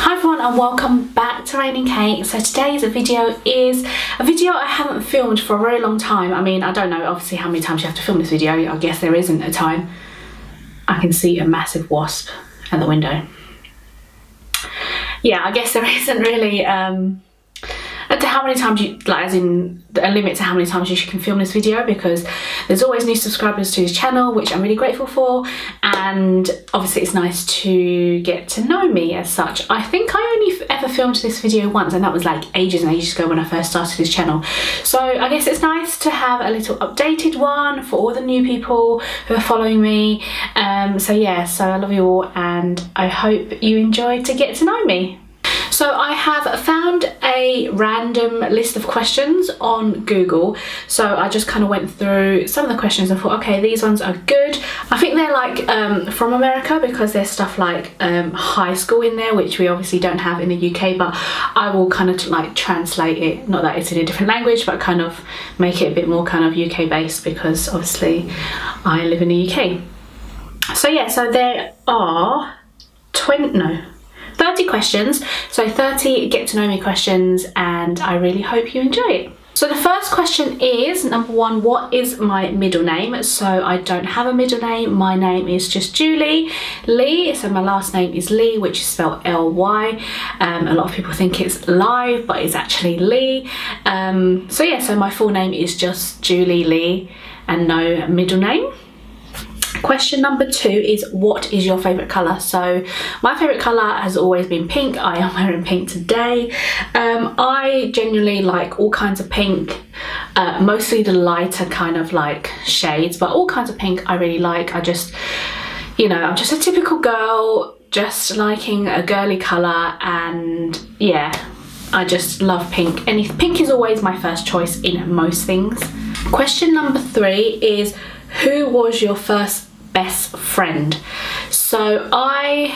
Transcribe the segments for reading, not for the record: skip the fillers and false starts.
Hi everyone and welcome back to Raining Cake. So today's video is a video I haven't filmed for a very long time. I mean, I don't know obviously how many times you have to film this video. I guess there isn't a time. I can see a massive wasp at the window. Yeah, I guess there isn't really how many times you, like, as in a limit to how many times you can film this video, because there's always new subscribers to this channel, which I'm really grateful for, and obviously it's nice to get to know me as such. I think I only ever filmed this video once, and that was like ages and ages ago when I first started this channel. So I guess it's nice to have a little updated one for all the new people who are following me. So yeah, so I love you all and I hope you enjoy to get to know me. So I have found a random list of questions on Google. So I just kind of went through some of the questions and thought, okay, these ones are good. I think they're like from America, because there's stuff like high school in there, which we obviously don't have in the UK, but I will kind of like translate it, not that it's in a different language, but kind of make it a bit more kind of UK based, because obviously I live in the UK. So yeah, so there are 30 questions, so 30 get to know me questions, and I really hope you enjoy it. So the first question is, number one, what is my middle name? So I don't have a middle name, my name is just Julie Lee, so my last name is Lee, which is spelled L-Y. A lot of people think it's Live, but it's actually Lee. So yeah, so my full name is just Julie Lee and no middle name. Question number two is, what is your favourite colour? So my favourite colour has always been pink. I am wearing pink today. I genuinely like all kinds of pink, mostly the lighter kind of like shades, but all kinds of pink I really like. I just, you know, I'm just a typical girl, just liking a girly colour, and yeah, I just love pink. Pink is always my first choice in most things. Question number three is, who was your first best friend? So I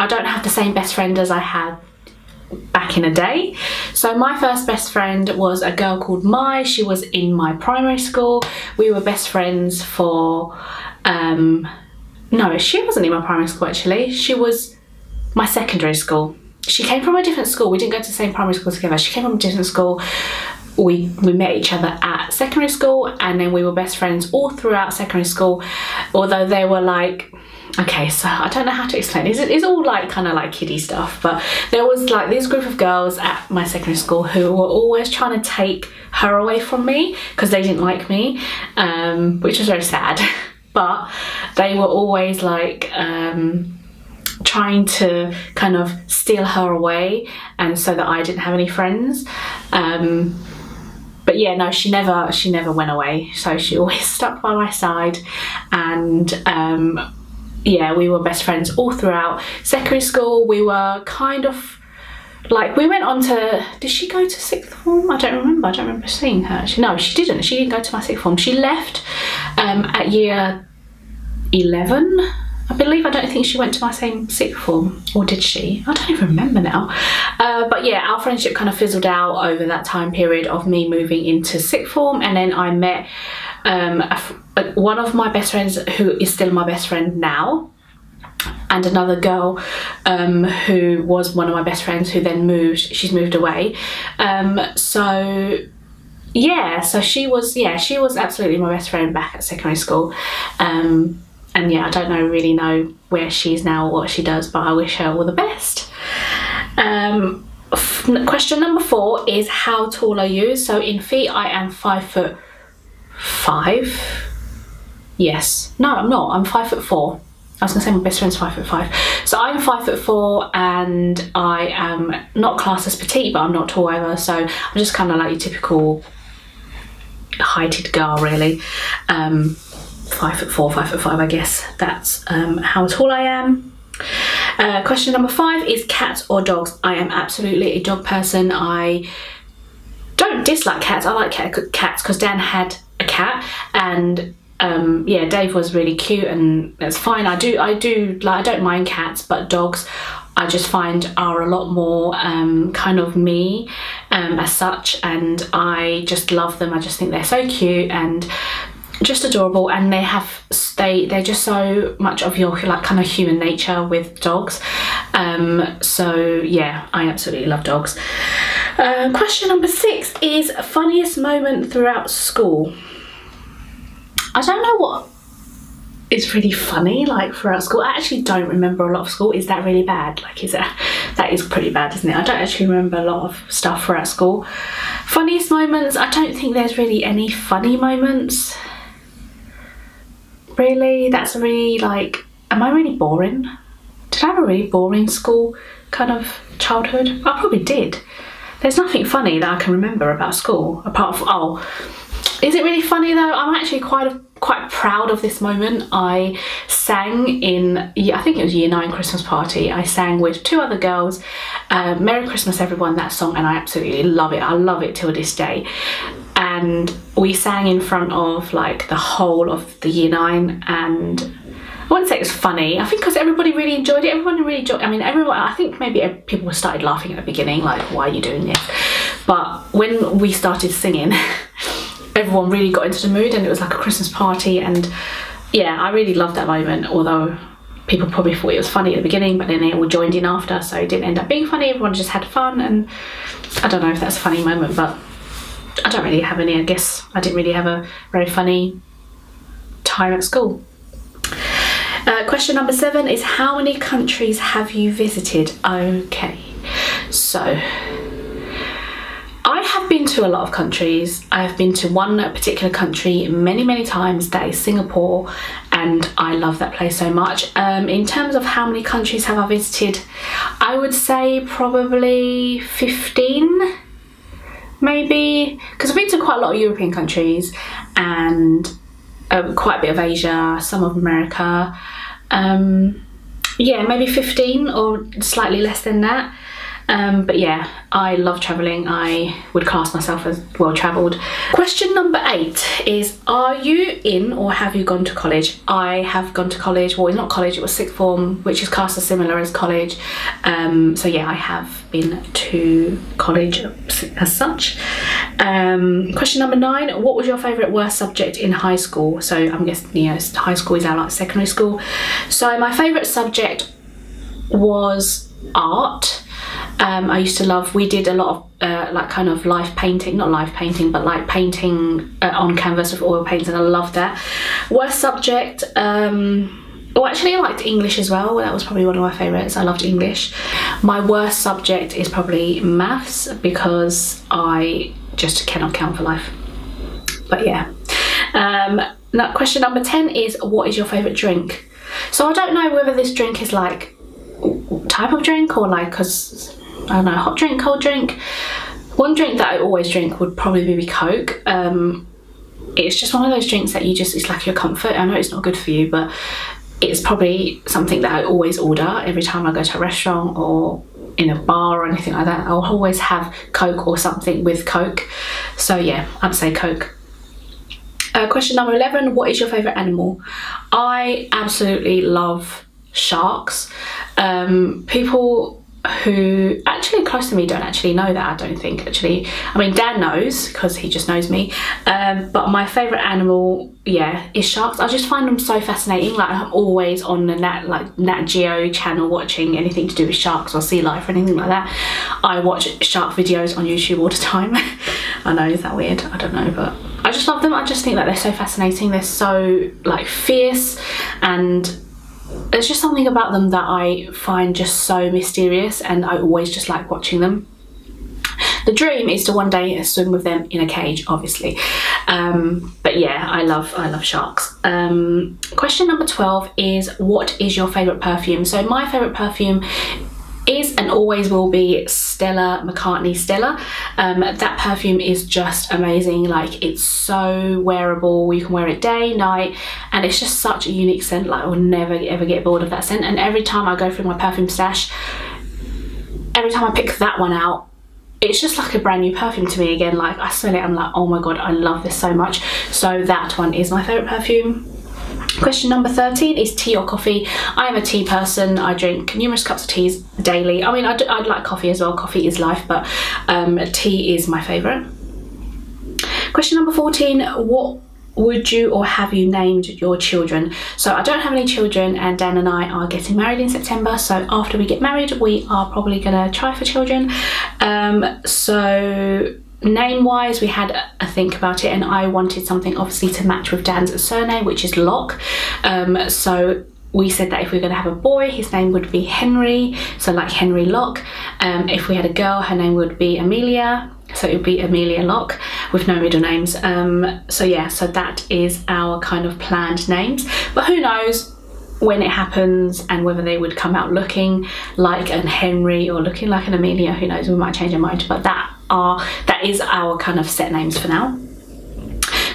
don't have the same best friend as I had back in the day. So my first best friend was a girl called Mai. She was in my primary school. We were best friends for no, she wasn't in my primary school actually. She was my secondary school. She came from a different school. We didn't go to the same primary school together. She came from a different school. We met each other at secondary school, and then we were best friends all throughout secondary school, although they were like, okay, so I don't know how to explain it. It's all like kind of like kiddie stuff, but there was like this group of girls at my secondary school who were always trying to take her away from me because they didn't like me, which was very sad. But they were always like trying to kind of steal her away, and so that I didn't have any friends. But yeah, no, she never went away, so she always stuck by my side, and yeah, we were best friends all throughout secondary school. We were kind of like, we went on to, did she go to sixth form? I don't remember seeing her. No, she didn't go to my sixth form. She left at year 11, I believe. I don't think she went to my same sixth form, or did she? I don't even remember now. But yeah, our friendship kind of fizzled out over that time period of me moving into sixth form, and then I met one of my best friends who is still my best friend now, and another girl who was one of my best friends who then she's moved away. So yeah, so she was absolutely my best friend back at secondary school. And yeah, I don't really know where she is now or what she does, but I wish her all the best. Question number four is, how tall are you? So in feet, I am 5'5". Yes. No, I'm not. I'm 5'4". I was gonna say my best friend's 5'5". So I'm 5'4", and I am not classed as petite, but I'm not tall either. So I'm just kind of like your typical heighted girl, really. 5'4", 5'5", I guess that's how tall I am. Question number five is, cats or dogs? I am absolutely a dog person. I don't dislike cats. I like cats because Dan had a cat, and yeah, Dave was really cute, and that's fine. I don't mind cats, but dogs I just find are a lot more kind of me as such, and I just love them. I just think they're so cute, and just adorable, and they're just so much of your like kind of human nature with dogs. So yeah, I absolutely love dogs. Question number 6 is funniest moment throughout school. I don't know what is really funny like throughout school. I actually don't remember a lot of school. Is that really bad? Like, that is pretty bad, isn't it? I don't actually remember a lot of stuff throughout school. Funniest moments, I don't think there's really any funny moments. Really, that's really like, am I really boring? Did I have a really boring school kind of childhood? I probably did. There's nothing funny that I can remember about school apart from, oh, is it really funny though? I'm actually quite proud of this moment. I sang in, I think it was Year 9 Christmas party. I sang with 2 other girls, Merry Christmas Everyone, that song, and I absolutely love it. I love it till this day. And we sang in front of like the whole of the Year 9, and I wouldn't say it was funny. I think because everybody really enjoyed it. Everyone really enjoyed. I mean, I think maybe people started laughing at the beginning, like, why are you doing this? But when we started singing, everyone really got into the mood, and it was like a Christmas party. And yeah, I really loved that moment. Although people probably thought it was funny at the beginning, but then they all joined in after, so it didn't end up being funny. Everyone just had fun, and I don't know if that's a funny moment, but I don't really have any. I guess I didn't really have a very funny time at school. Question number 7 is how many countries have you visited? Okay, so I have been to a lot of countries. I have been to one particular country many times, that is Singapore, and I love that place so much. In terms of how many countries have I visited, I would say probably 15. Maybe, because I've been to quite a lot of European countries and quite a bit of Asia, some of America. Yeah, maybe 15 or slightly less than that. But yeah, I love travelling. I would class myself as well travelled. Question number 8 is, are you in or have you gone to college? I have gone to college. Well, it's not college, it was sixth form, which is classed as similar as college. So yeah, I have been to college as such. Question number 9, what was your favourite worst subject in high school? So I'm guessing, you know, high school is our like secondary school. So my favourite subject was art. I used to love, we did a lot of like kind of live painting, not live painting, but like painting on canvas with oil paints, and I loved that. Worst subject, well, actually I liked English as well. That was probably one of my favourites. I loved English. My worst subject is probably maths, because I just cannot count for life. But yeah. Now, question number 10 is, what is your favourite drink? So I don't know whether this drink is like type of drink or like, because I don't know, hot drink, cold drink. One drink that I always drink would probably be Coke. It's just one of those drinks that you just, it's like your comfort. I know it's not good for you, but it's probably something that I always order every time I go to a restaurant or in a bar or anything like that. I'll always have Coke or something with Coke. So yeah, I'd say Coke. Question number 11, what is your favourite animal? I absolutely love sharks. People who actually close to me don't actually know that, I don't think, actually. I mean, Dan knows, because he just knows me. But my favourite animal, yeah, is sharks. I just find them so fascinating. Like, I'm always on the Nat Geo channel watching anything to do with sharks or sea life or anything like that. I watch shark videos on YouTube all the time. I know, is that weird? I don't know, but I just love them. I just think that they're so fascinating. They're so like fierce, and there's just something about them that I find just so mysterious, and I always just like watching them. The dream is to one day swim with them in a cage, obviously. But yeah, I love sharks. Question number 12 is, what is your favourite perfume? So my favourite perfume is and always will be Stella McCartney Stella. That perfume is just amazing. Like, it's so wearable. You can wear it day, night, and it's just such a unique scent. Like, I will never ever get bored of that scent. And every time I go through my perfume stash, every time I pick that one out, it's just like a brand new perfume to me again. Like, I smell it, I'm like, oh my god, I love this so much. So that one is my favourite perfume. Question number 13 is tea or coffee. I am a tea person. I drink numerous cups of teas daily. I mean, I'd like coffee as well. Coffee is life, but tea is my favourite. Question number 14, what would you or have you named your children? So I don't have any children, and Dan and I are getting married in September, so after we get married we are probably gonna try for children. So name wise we had a think about it, and I wanted something obviously to match with Dan's surname, which is Locke. So we said that if we were going to have a boy, his name would be Henry, so like Henry Locke. If we had a girl, her name would be Amelia, so it would be Amelia Locke with no middle names. So yeah, so that is our kind of planned names, but who knows when it happens and whether they would come out looking like an Henry or looking like an Amelia. Who knows, we might change our mind, but that is our kind of set names for now.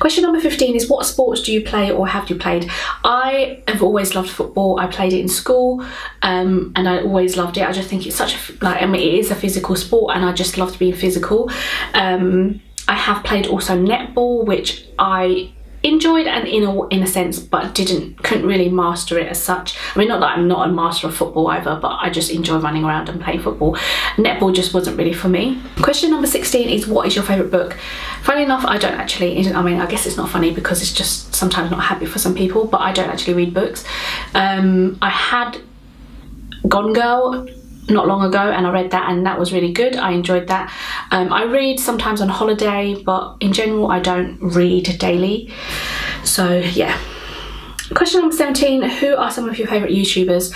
Question number 15 is, what sports do you play or have you played? I have always loved football. I played it in school, and I always loved it. I just think it's such a, like, I mean, it is a physical sport, and I just loved being physical. I have played also netball, which I enjoyed and in a sense, but couldn't really master it as such. I mean, not that I'm not a master of football either, but I just enjoy running around and playing football. Netball just wasn't really for me. Question number 16 is, what is your favourite book? Funny enough, I don't actually, I mean, I guess it's not funny because it's just sometimes not a habit for some people, but I don't actually read books. I had Gone Girl not long ago, and I read that, and that was really good. I enjoyed that. I read sometimes on holiday, but in general I don't read daily. So yeah. Question number 17, who are some of your favourite YouTubers?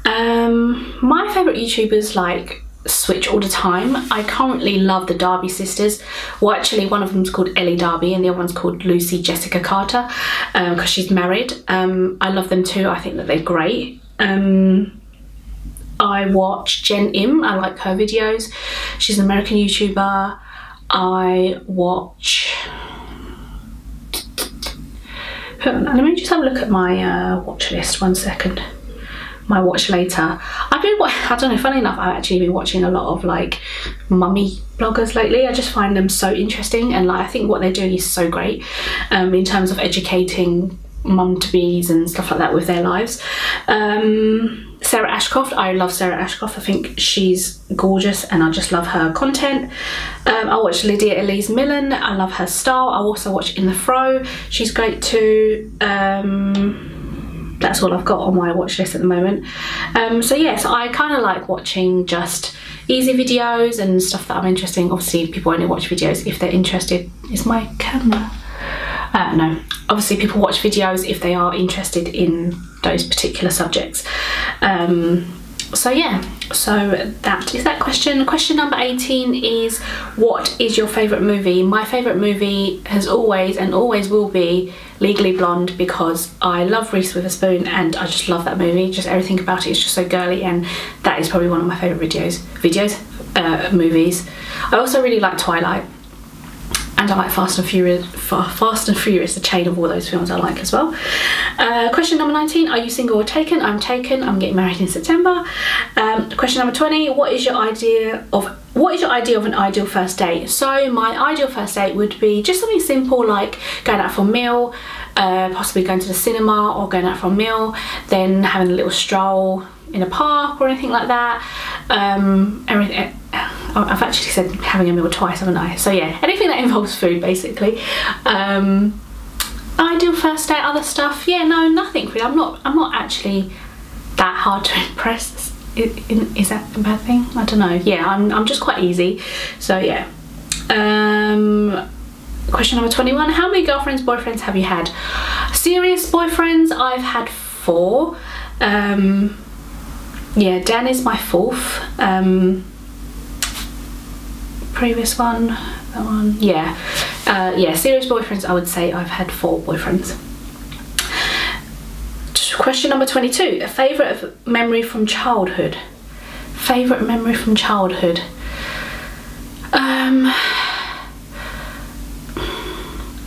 My favourite YouTubers like switch all the time. I currently love the Darby sisters. Well, actually one of them is called Ellie Darby and the other one's called Lucy Jessica Carter, because she's married. I love them too. I think that they're great. I watch Jen Im, I like her videos. She's an American YouTuber. I watch... Let me just have a look at my watch list, 1 second. My watch later. I've been, I don't know, funny enough, I've actually been watching a lot of like mummy bloggers lately. I just find them so interesting, and like I think what they're doing is so great in terms of educating mum-to-bees and stuff like that with their lives. Sarah Ashcroft, I love Sarah Ashcroft. I think she's gorgeous and I just love her content. I watch Lydia Elise Millen. I love her style. I also watch In The Fro. She's great too. That's all I've got on my watch list at the moment. So yes, I kind of like watching just easy videos and stuff that I'm interested in. Obviously people only watch videos if they're interested. Is my camera? No, obviously people watch videos if they are interested in those particular subjects. So yeah, so that is that question. Question number 18 is, what is your favourite movie? My favourite movie has always and always will be Legally Blonde, because I love Reese Witherspoon and I just love that movie. Just everything about it is just so girly, and that is probably one of my favourite movies. I also really like Twilight. And I like Fast and Furious, the chain of all those films I like as well. Question number 19, are you single or taken? I'm taken, I'm getting married in September. Question number 20, what is your idea of an ideal first date? So my ideal first date would be just something simple, like going out for a meal, possibly going to the cinema or going out for a meal, then having a little stroll in a park or anything like that. I've actually said having a meal twice, haven't I? So yeah, anything that involves food basically. Ideal first date, other stuff, yeah, no, nothing really. I'm not actually that hard to impress. Is that a bad thing? I don't know. Yeah, I'm just quite easy. So yeah. Question number 21, how many girlfriends, boyfriends have you had? Serious boyfriends, I've had 4. Yeah, Dan is my 4th. Previous one, that one, yeah. Yeah, serious boyfriends, I would say I've had 4 boyfriends. Question number 22, a favourite memory from childhood. Favourite memory from childhood.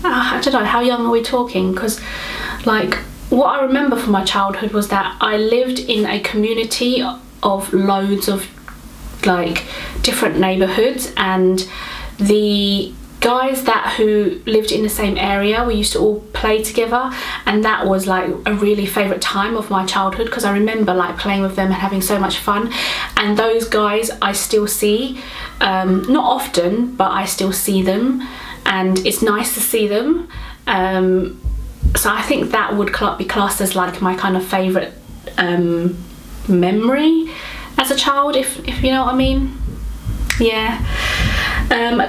I don't know, how young are we talking? Because like, what I remember from my childhood was that I lived in a community of loads of like different neighbourhoods, and the guys who lived in the same area, we used to all play together, and that was like a really favourite time of my childhood, because I remember like playing with them and having so much fun. And those guys I still see, not often, but I still see them, and it's nice to see them. So I think that would be classed as like my kind of favourite memory as a child, if you know what I mean. Yeah.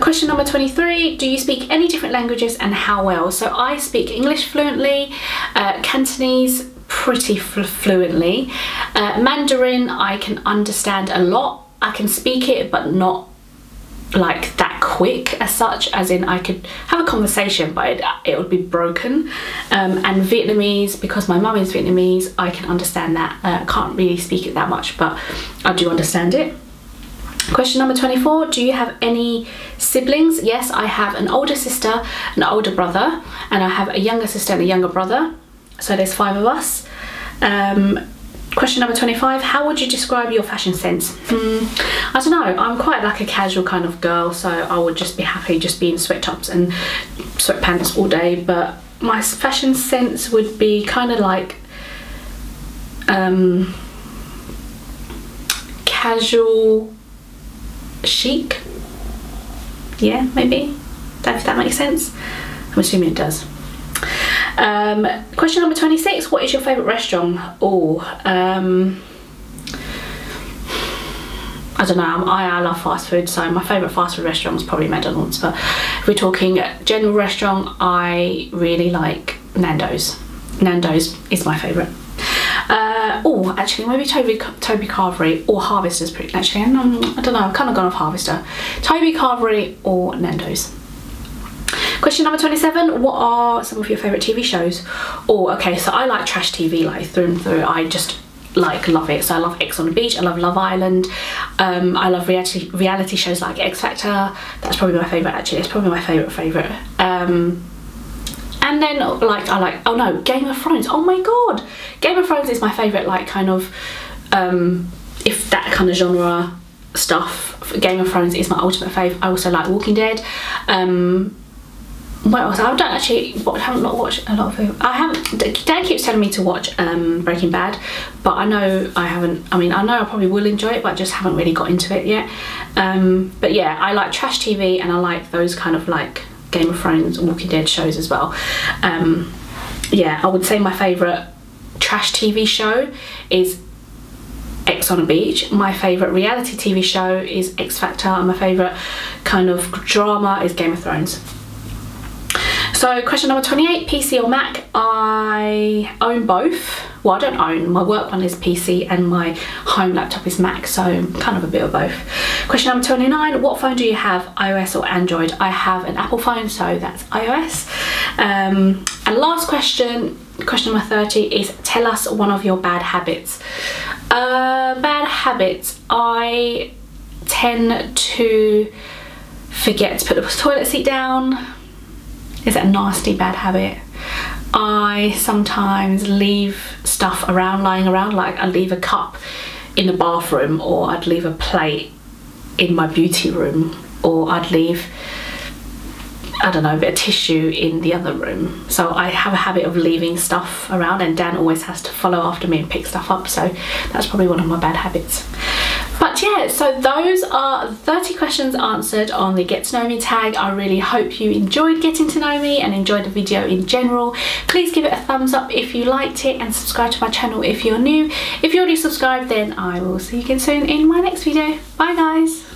Question number 23, do you speak any different languages and how well? So I speak English fluently, Cantonese pretty fluently, Mandarin I can understand a lot. I can speak it but not like that quick as such, as in I could have a conversation but it would be broken. And Vietnamese, because my mum is Vietnamese, I can understand that. Can't really speak it that much, but I do understand it. Question number 24, do you have any siblings? Yes, I have an older sister, an older brother, and I have a younger sister and a younger brother. So there's 5 of us. Question number 25, how would you describe your fashion sense? I don't know, I'm quite like a casual kind of girl, so I would just be happy just being sweat tops and sweatpants all day, but my fashion sense would be kind of like casual chic. Yeah, maybe, if that makes sense. I'm assuming it does. Question number 26, what is your favourite restaurant? Oh, I don't know, I love fast food, so my favourite fast food restaurant is probably McDonald's, but if we're talking general restaurant, I really like Nando's. Nando's is my favourite. Oh, actually, maybe Toby Carvery or Harvester's pretty, actually, I don't know, I've kind of gone off Harvester. Toby Carvery or Nando's. Question number 27, what are some of your favourite TV shows? Oh, okay, so I like trash TV, like through and through. I just like love it. So I love Ex on the Beach, I love Love Island, I love reality shows like X Factor. That's probably my favourite, actually. It's probably my favourite. And then like I like, oh no, Game of Thrones. Oh my god, Game of Thrones is my favourite, like kind of if that kind of genre stuff. Game of Thrones is my ultimate fave. I also like Walking Dead. What else? I don't actually haven't watched a lot of it. I haven't. Dad keeps telling me to watch Breaking Bad, but I know I haven't. I mean, I know I probably will enjoy it, but I just haven't really got into it yet. But yeah, I like trash TV, and I like those kind of like Game of Thrones, Walking Dead shows as well. Yeah, I would say my favourite trash TV show is Ex on the Beach. My favourite reality TV show is X Factor, and my favourite kind of drama is Game of Thrones. So question number 28, PC or Mac? I own both. Well, I don't own, my work one is PC and my home laptop is Mac, so kind of a bit of both. Question number 29, what phone do you have, iOS or Android? I have an Apple phone, so that's iOS. And last question, question number 30 is tell us one of your bad habits. Bad habits, I tend to forget to put the toilet seat down. Is it a nasty bad habit? I sometimes leave stuff lying around, like I leave a cup in the bathroom, or I'd leave a plate in my beauty room, or I'd leave, I don't know, a bit of tissue in the other room. So I have a habit of leaving stuff around, and Dan always has to follow after me and pick stuff up, so that's probably one of my bad habits. But yeah, so those are 30 questions answered on the Get to Know Me tag. I really hope you enjoyed getting to know me and enjoyed the video in general. Please give it a thumbs up if you liked it, and subscribe to my channel if you're new. If you're already subscribed, then I will see you again soon in my next video. Bye guys.